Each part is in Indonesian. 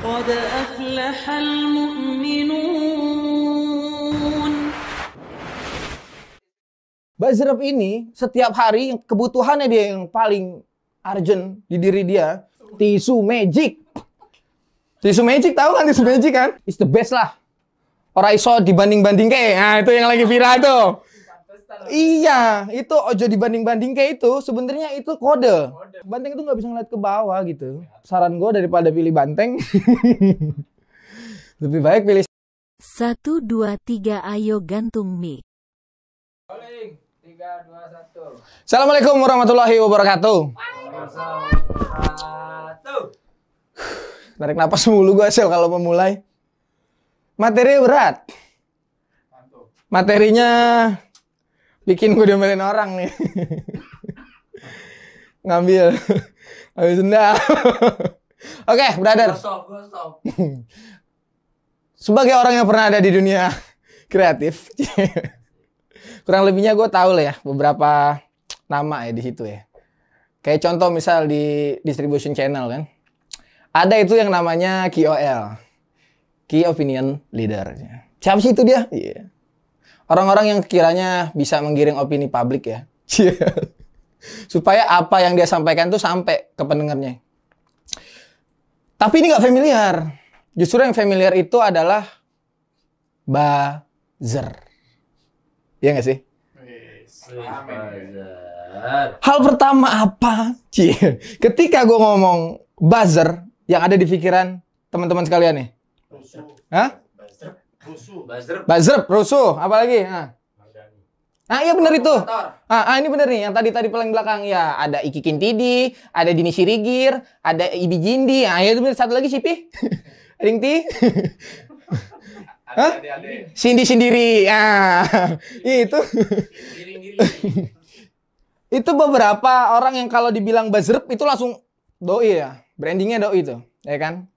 قد أفلح المؤمنون. Bazrep ini setiap hari kebutuhannya dia yang paling urgent di diri dia tisu magic. Tisu magic, tahu kan tisu magic kan? It's the best lah. Orang iso dibanding-banding ke. Nah, itu yang lagi viral tuh. Iya, itu ojo dibanding-banding ke itu sebenarnya itu kode. Banteng itu nggak bisa ngeliat ke bawah gitu. Saran gue daripada pilih banteng, lebih baik pilih 1, 2, 3 ayo gantung mic. Rolling. 3, 2, 1. Assalamualaikum warahmatullahi wabarakatuh. Tarik napas mulu gue Sel kalau memulai. Materi berat. Materinya bikin gue diomelin orang nih. Ngambil sendal. Oke, brother. Gosok. Sebagai orang yang pernah ada di dunia kreatif, kurang lebihnya gue tahu lah ya beberapa nama ya di situ ya. Kayak contoh misal di distribution channel kan, ada itu yang namanya KOL, Key Opinion Leader. Siapa sih itu dia? Yeah. Orang-orang yang kiranya bisa menggiring opini publik ya, supaya apa yang dia sampaikan tuh sampai ke pendengarnya. Tapi ini nggak familiar. Justru yang familiar itu adalah buzzer. Iya nggak sih? Hal pertama apa? Ketika gue ngomong buzzer, yang ada di pikiran teman-teman sekalian nih? Hah? Buzzer, rusuh, apa lagi? Ah, iya bener itu. Ini bener nih, yang tadi paling belakang ya ada Iki Kintidi, ada Dini Sirigir, ada Ibi Jindi. Ah, itu bener, satu lagi Sipi. Ringti. Hah? Cindy sendiri. Itu. Itu beberapa orang yang kalau dibilang buzzrep itu langsung doi ya. Brandingnya doi itu, ya kan?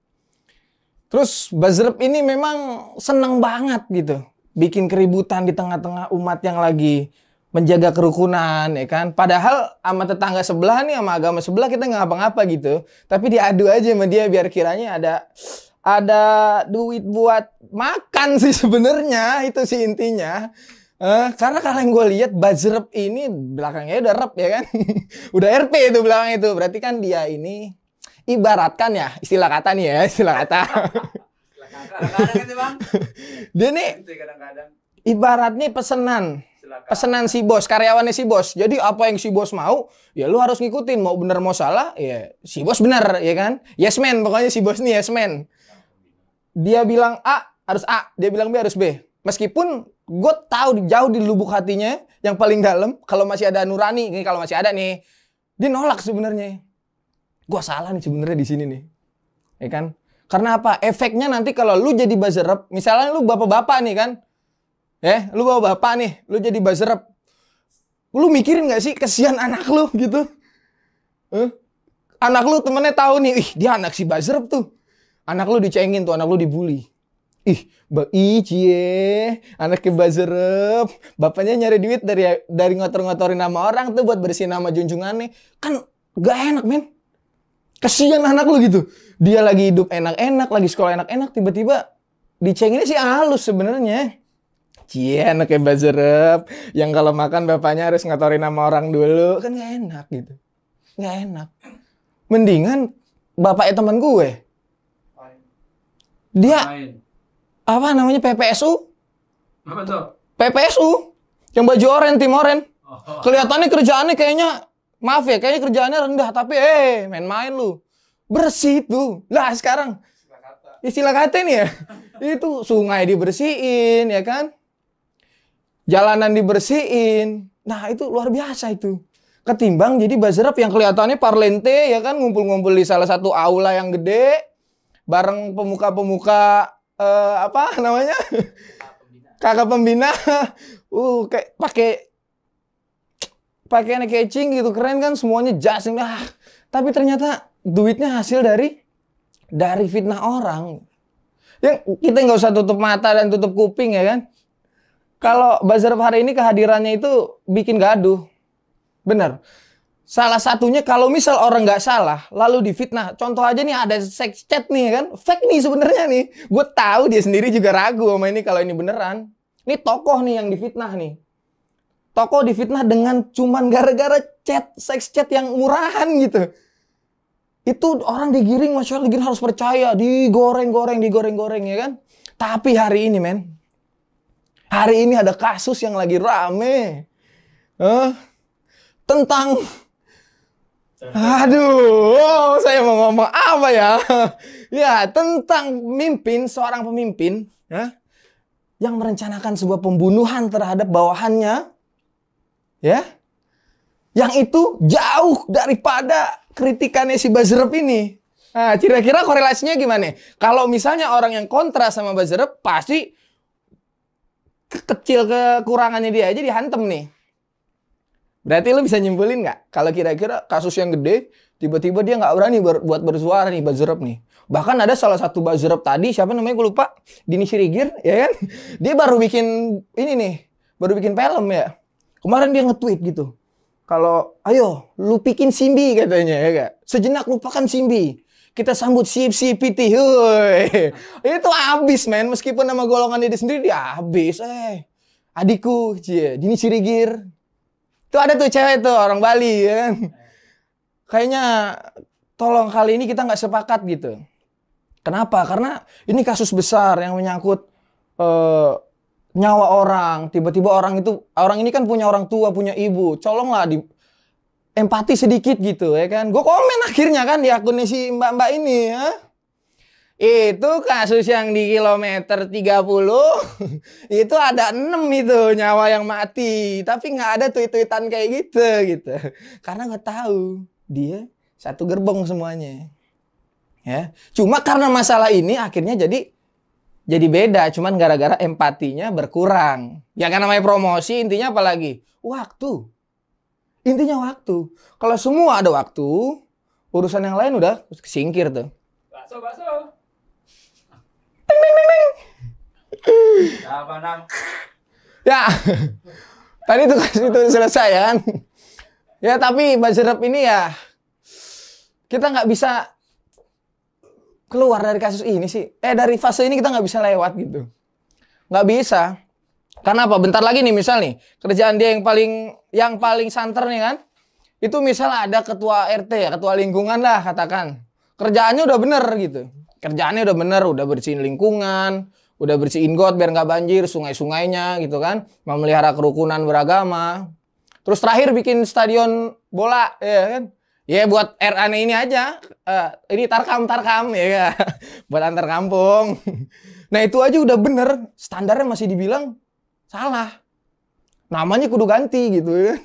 Terus buzzrep ini memang seneng banget gitu. Bikin keributan di tengah-tengah umat yang lagi menjaga kerukunan, ya kan? Padahal sama tetangga sebelah nih, sama agama sebelah kita nggak ngapa-ngapa gitu. Tapi diadu aja sama dia biar kiranya ada duit buat makan sih sebenarnya, itu sih intinya. Karena kalau yang gue lihat buzzrep ini belakangnya udah rep ya kan. Udah RP itu belakang itu. Berarti kan dia ini ibaratkan ya, istilah kata nih ya, istilah kata. Dia nih ibaratnya pesenan si bos, karyawannya si bos. Jadi apa yang si bos mau, ya lu harus ngikutin. Mau bener mau salah, ya si bos bener, ya kan? Yes man, pokoknya si bos nih yes man. Dia bilang A, harus A. Dia bilang B, harus B. Meskipun gue tahu jauh di lubuk hatinya, yang paling dalam, kalau masih ada nurani, nih kalau masih ada nih, dia nolak sebenarnya. Gue salah nih sebenarnya di sini nih, ya kan? Karena apa? Efeknya nanti kalau lu jadi buzzrep, misalnya lu bapak-bapak nih kan, lu bapak-bapak nih, lu jadi buzzrep, lu mikirin nggak sih kesian anak lu gitu? Anak lu temennya tahu nih, ih dia anak si buzzrep tuh. Anak lu dicengin tuh, anak lu dibully. Cie, anaknya buzzrep. Bapaknya nyari duit dari ngotor-ngotorin nama orang tuh buat bersihin nama junjungannya. Kan gak enak, men. Kasian anak lu gitu. Dia lagi hidup enak-enak, lagi sekolah enak-enak, tiba-tiba dicenginnya sih halus sebenarnya. Cie, anaknya buzzrep. Yang kalau makan bapaknya harus ngotorin nama orang dulu. Kan gak enak gitu. Gak enak. Mendingan bapaknya teman gue. Dia apa namanya PPSU? Apa tuh? PPSU yang baju oren, tim oren. Kelihatannya kerjaannya kayaknya maaf ya, kayaknya kerjaannya rendah tapi main-main lu. Bersih tuh. Lah sekarang istilah kata nih ya. Itu sungai dibersihin ya kan? Jalanan dibersihin. Nah, itu luar biasa itu. Ketimbang jadi buzzrep yang kelihatannya parlente ya kan, ngumpul-ngumpul di salah satu aula yang gede. Bareng pemuka-pemuka apa namanya? Kakak pembina. Kayak pakaiannya catching gitu, keren kan, semuanya jas. Tapi ternyata duitnya hasil dari fitnah orang. Yang kita nggak usah tutup mata dan tutup kuping ya kan. Kalau buzzrep hari ini kehadirannya itu bikin gaduh. Bener. Salah satunya kalau misal orang nggak salah, lalu difitnah. Contoh aja nih ada sex chat nih kan, fake nih sebenarnya nih. Gue tahu dia sendiri juga ragu sama ini kalau ini beneran. Ini tokoh nih yang difitnah nih. Tokoh difitnah dengan cuman gara-gara chat, sex chat yang murahan gitu. Itu orang digiring, masyarakat digiring harus percaya, digoreng-goreng ya kan. Tapi hari ini hari ini ada kasus yang lagi rame. Tentang saya mau ngomong apa ya? Ya, tentang seorang pemimpin ya, yang merencanakan sebuah pembunuhan terhadap bawahannya. Ya. Yang itu jauh daripada kritikannya si Bazrep ini. Nah, kira-kira korelasinya gimana? Kalau misalnya orang yang kontra sama Bazrep, pasti kecil kekurangannya dia aja dihantem nih. Berarti lu bisa nyimpulin nggak? Kalau kira-kira kasus yang gede, tiba-tiba dia nggak berani buat bersuara nih Bazrep nih. Bahkan ada salah satu Bazrep tadi, siapa namanya gue lupa, Dini Sirigir, ya kan? Dia baru bikin ini nih, baru bikin film ya. Kemarin dia nge-tweet gitu. Kalau, ayo, lu bikin Simbi katanya ya gak? Sejenak lupakan Simbi. Kita sambut CPT. Itu abis men, meskipun nama golongan dia sendiri dia abis. Adikku, Dini Sirigir. Tuh ada tuh cewek tuh, orang Bali ya kan. Kayaknya tolong kali ini kita nggak sepakat gitu. Kenapa? Karena ini kasus besar yang menyangkut nyawa orang. Tiba-tiba orang ini kan punya orang tua, punya ibu. Colonglah empati sedikit gitu ya kan. Gue komen akhirnya kan di akunnya si mbak-mbak ini ya. Itu kasus yang di kilometer 30 itu ada 6 itu nyawa yang mati. Tapi nggak ada tweet-tweetan kayak gitu. Karena gue tahu dia satu gerbong semuanya. Ya. Cuma karena masalah ini akhirnya jadi beda, cuman gara-gara empatinya berkurang. Ya kan namanya promosi, intinya apa lagi? Waktu. Intinya waktu. Kalau semua ada waktu, urusan yang lain udah kesingkir tuh. Bakso. Ya, tadi tuh itu selesai kan. Ya tapi Bazrep ini ya, kita nggak bisa keluar dari kasus ini sih. Dari fase ini kita nggak bisa lewat gitu. Nggak bisa. Karena apa? Bentar lagi nih misal nih, kerjaan dia yang paling santer nih kan. Itu misal ada ketua RT ya, ketua lingkungan lah katakan. Kerjaannya udah bener gitu. Kerjaannya udah bener, udah bersihin lingkungan, udah bersihin got biar nggak banjir, sungai-sungainya gitu kan. Memelihara kerukunan beragama. Terus terakhir bikin stadion bola, ya kan. Ya buat RA ini aja, ini tarkam ya, buat antar kampung. Nah itu aja udah bener, standarnya masih dibilang salah. Namanya kudu ganti gitu ya.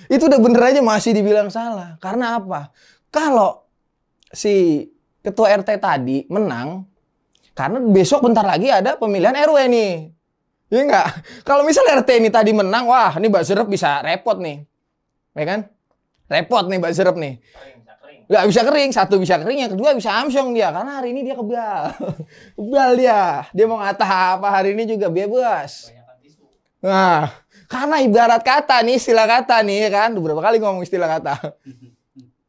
Itu udah bener aja masih dibilang salah. Karena apa? Kalau si ketua RT tadi menang, karena besok bentar lagi ada pemilihan RW nih. Iya enggak? Kalau misal RT ini tadi menang, wah ini Bazrep bisa repot nih. Ya kan? Repot nih Bazrep nih. Nggak bisa kering. Satu bisa kering, yang kedua bisa amsyong dia. Karena hari ini dia kebal. Kebal dia. Dia mau ngata apa hari ini juga bebas. Nah, karena ibarat kata nih, istilah kata nih kan. Beberapa kali ngomong istilah kata.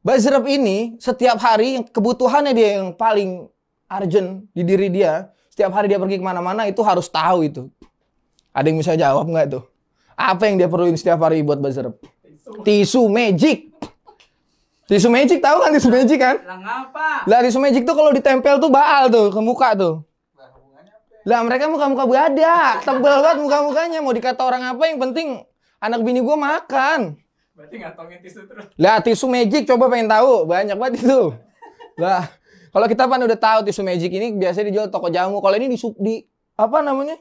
Bazrep ini setiap hari kebutuhannya dia yang paling urgent di diri dia. Setiap hari dia pergi kemana-mana itu harus tahu itu. Ada yang bisa jawab nggak tuh? Apa yang dia perluin setiap hari buat Bazrep? Tisu magic. Tisu magic tahu kan tisu magic kan? Lah tisu magic tuh kalau ditempel tuh baal tuh ke muka tuh. Lah mereka muka-muka berada, tebel banget muka-mukanya. Mau dikata orang apa yang penting anak bini gua makan. Berarti ngantongin tisu terus. Lah tisu magic coba pengen tahu, banyak banget itu. Lah kalau kita kan udah tahu tisu magic ini biasanya dijual toko jamu. Kalau ini di apa namanya?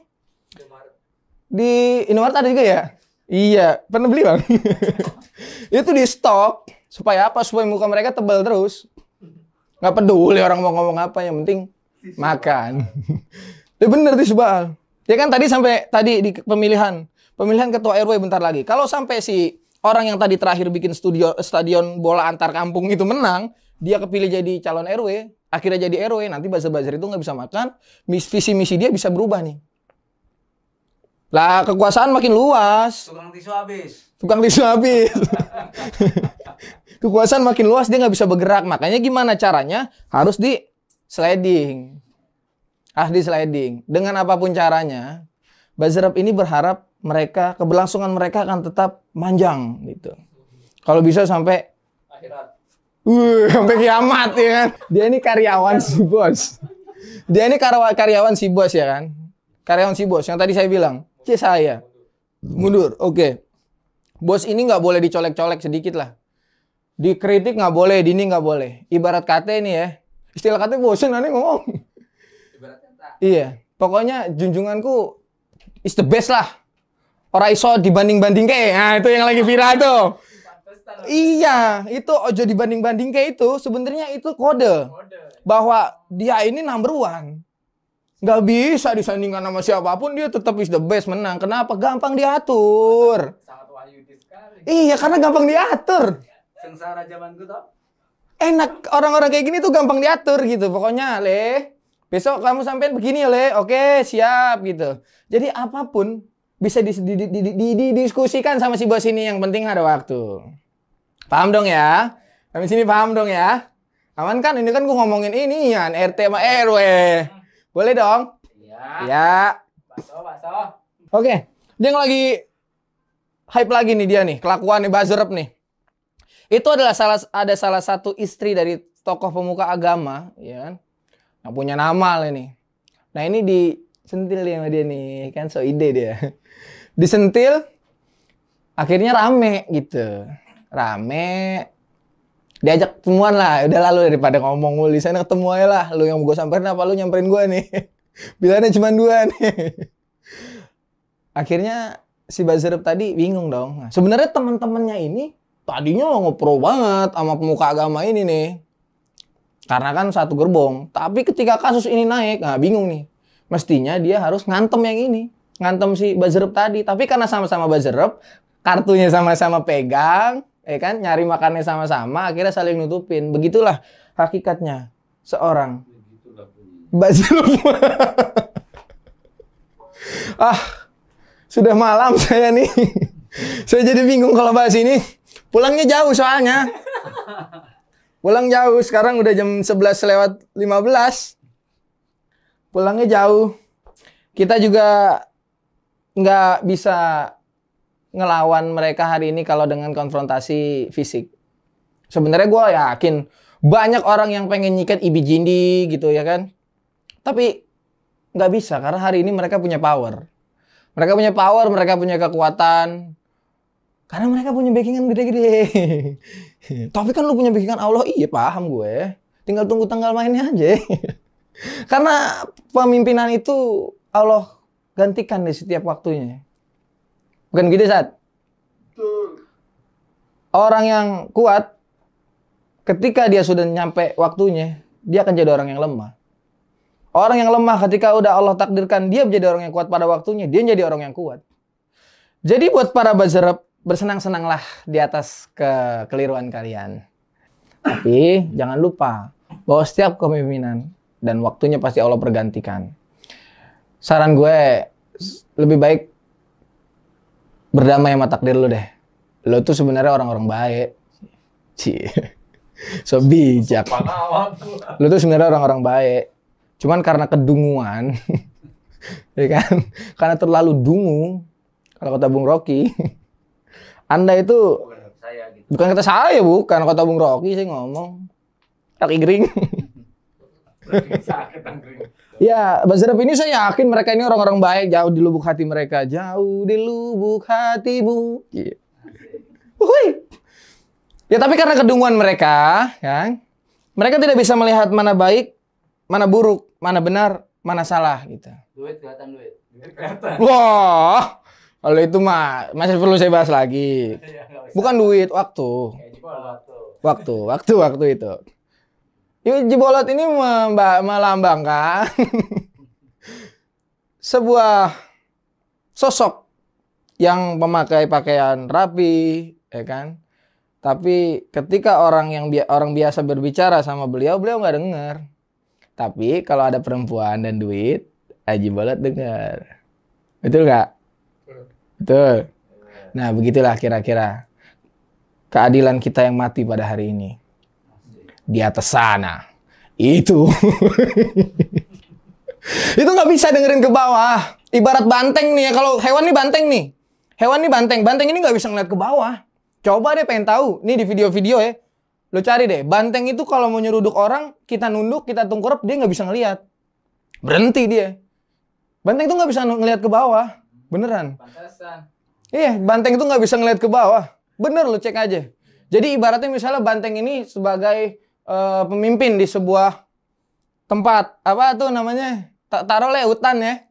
Di Indomaret ada juga ya? Iya, pernah beli bang. Itu di stok supaya apa? Supaya muka mereka tebal terus. Nggak peduli orang mau ngomong apa, yang penting makan. Ya bener tisu baal. Ya kan tadi di pemilihan ketua RW bentar lagi. Kalau sampai si orang yang tadi terakhir bikin stadion bola antar kampung itu menang, dia kepilih jadi calon RW, akhirnya jadi RW, nanti buzzer-buzzer itu nggak bisa makan, visi misi dia bisa berubah nih. Lah kekuasaan makin luas. Tukang tisu habis. Kekuasaan makin luas, dia nggak bisa bergerak. Makanya gimana caranya? Harus di sliding. Harus di sliding. Dengan apapun caranya, buzzer up ini berharap mereka, keberlangsungan mereka akan tetap panjang gitu. Kalau bisa sampai Akhirat. sampai kiamat ya kan. Dia ini karyawan si bos. Dia ini karyawan si bos ya kan. Karyawan si bos yang tadi saya bilang. Saya mundur. Oke. Bos ini nggak boleh dicolek-colek sedikit lah. Dikritik nggak boleh, dini nggak boleh. Ibarat kata ini ya. Istilah kata bosen aneh ngomong. Ibaratnya tak. Iya. Pokoknya junjunganku is the best lah. Ora iso dibanding-banding kayak. Nah, itu yang lagi viral tuh. Pantesan. Iya, itu ojo dibanding-banding kayak itu. Sebenarnya itu kode bahwa dia ini number one. Nggak bisa disandingkan sama siapapun, dia tetap is the best, menang. Kenapa? Gampang diatur. Sangat wahyudi sekali. Iya, karena gampang diatur. Sengsara zamanku toh. Enak, orang-orang kayak gini tuh gampang diatur gitu. Pokoknya, Le, besok kamu sampein begini ya, Le. Oke, siap gitu. Jadi apapun bisa didiskusikan sama si bos ini, yang penting ada waktu. Paham dong ya? Kami sini paham dong ya? Aman kan? Ini kan gua ngomongin ini ya, RT sama RW. Boleh dong? Iya. Ya. Bakso. Oke. Dia yang lagi hype lagi nih dia nih, kelakuan nih buzzer up nih. Itu adalah salah satu istri dari tokoh pemuka agama, ya kan? Yang punya nama lah ini. Nah, ini disentil dia sama dia nih, kan so ide dia. Disentil, akhirnya rame gitu. Rame, diajak ketemuan lah. Udah lalu daripada ngomong mulu di sana, ketemu aja lah. Lu yang gue samperin apa lu nyamperin gue nih? Bilangnya cuma 2 nih. Akhirnya si buzzer up tadi bingung dong. Nah, sebenarnya teman-temannya ini tadinya ngepro banget sama pemuka agama ini nih. Karena kan satu gerbong. Tapi ketika kasus ini naik, nah bingung nih. Mestinya dia harus ngantem yang ini. Ngantem si buzzer up tadi. Tapi karena sama-sama buzzer up, kartunya sama-sama pegang, kan, nyari makannya sama-sama, akhirnya saling nutupin. Begitulah hakikatnya seorang buzzer up. Sudah malam saya nih. Saya jadi bingung kalau bahas ini. Pulangnya jauh soalnya. Pulang jauh, sekarang udah jam 11:15. Pulangnya jauh. Kita juga nggak bisa ngelawan mereka hari ini kalau dengan konfrontasi fisik. Sebenarnya gue yakin banyak orang yang pengen nyikat Ibi Jindi gitu ya kan. Tapi nggak bisa karena hari ini mereka punya power. Mereka punya power, mereka punya kekuatan. Karena mereka punya backingan gede-gede. Tapi kan lu punya backingan Allah, iya paham gue. Tinggal tunggu tanggal mainnya aja. Karena pemimpinan itu Allah gantikan di setiap waktunya. Bukan gitu, Sat? Orang yang kuat, ketika dia sudah nyampe waktunya, dia akan jadi orang yang lemah. Orang yang lemah ketika udah Allah takdirkan dia menjadi orang yang kuat pada waktunya, dia jadi orang yang kuat. Jadi buat para buzzer up, bersenang-senanglah di atas kekeliruan kalian. Tapi jangan lupa bahwa setiap kepemimpinan dan waktunya pasti Allah pergantikan. Saran gue, lebih baik berdamai sama takdir lu deh. Lu tuh sebenarnya orang-orang baik. So bijak. Lu tuh sebenarnya orang-orang baik. Cuman karena kedunguan, ya kan? Karena terlalu dungu, kalau kata Bung Rocky, Anda itu bukan kata saya, bukan kata Bung Rocky saya ngomong. Kaki gering. Ya, buzzer up ini saya yakin mereka ini orang-orang baik, jauh di lubuk hati mereka, jauh di lubuk hatimu. Ya, tapi karena kedunguan mereka, kan? Mereka tidak bisa melihat mana baik, mana buruk, mana benar, mana salah gitu. Duit kelihatan. Wah, kalau itu mah masih perlu saya bahas lagi. Bukan duit, waktu. Waktu itu. Jibolot ini melambangkan sebuah sosok yang memakai pakaian rapi, ya kan? Tapi ketika orang biasa berbicara sama beliau nggak dengar. Tapi kalau ada perempuan dan duit, Jibolot dengar. Betul nggak? Betul. Nah, begitulah kira-kira. keadilan kita yang mati pada hari ini. Di atas sana. Itu. Itu nggak bisa dengerin ke bawah. Ibarat banteng nih ya. Kalau hewan nih banteng nih. Hewan nih banteng. Banteng ini nggak bisa ngeliat ke bawah. Coba deh pengen tahu. Nih di video-video ya. Lo cari deh. Banteng itu kalau mau nyeruduk orang, kita nunduk, kita tungkurap, dia nggak bisa ngeliat. Berhenti dia. Banteng itu nggak bisa ngeliat ke bawah. Beneran. Pantesan. Iya, banteng itu nggak bisa ngeliat ke bawah. Bener, lo cek aja. Jadi ibaratnya misalnya banteng ini sebagai pemimpin di sebuah tempat. Apa tuh namanya? Taruh lah hutan ya.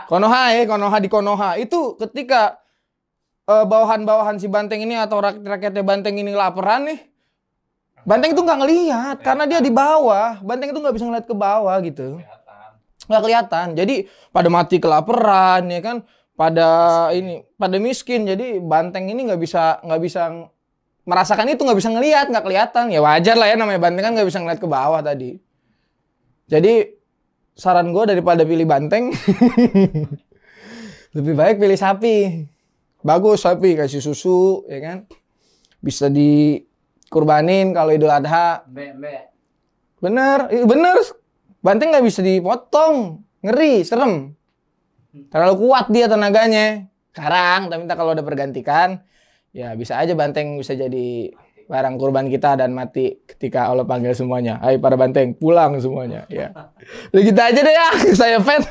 Konoha di Konoha. Itu ketika bawahan-bawahan si banteng ini atau rakyat-rakyatnya banteng ini laparan nih. Banteng itu nggak ngelihat karena dia di bawah. Banteng itu nggak bisa ngeliat ke bawah gitu. Nggak kelihatan. Jadi pada mati kelaparan ya kan. Pada miskin. Jadi banteng ini nggak bisa merasakan itu, nggak bisa ngelihat, nggak kelihatan. Ya wajar lah ya, namanya banteng kan nggak bisa ngeliat ke bawah tadi. Jadi saran gue daripada pilih banteng, lebih baik pilih sapi. Bagus sapi, kasih susu, ya kan. Bisa dikurbanin kalau Idul Adha. Bener. Banteng nggak bisa dipotong, ngeri, serem. Terlalu kuat dia tenaganya. Sekarang, tapi kalau udah pergantikan, ya bisa aja banteng bisa jadi barang kurban kita dan mati ketika Allah panggil semuanya. Hai para banteng, pulang semuanya. Ya. Udah gitu aja deh ya. Saya Pet,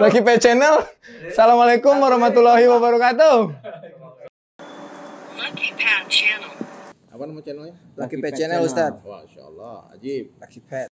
Lucky Pet Channel. Assalamualaikum warahmatullahi wabarakatuh. Lucky Pet Channel. Apa nama channelnya? Lucky Pet Channel, Ustaz. Masya Allah, ajib. Lucky Pet.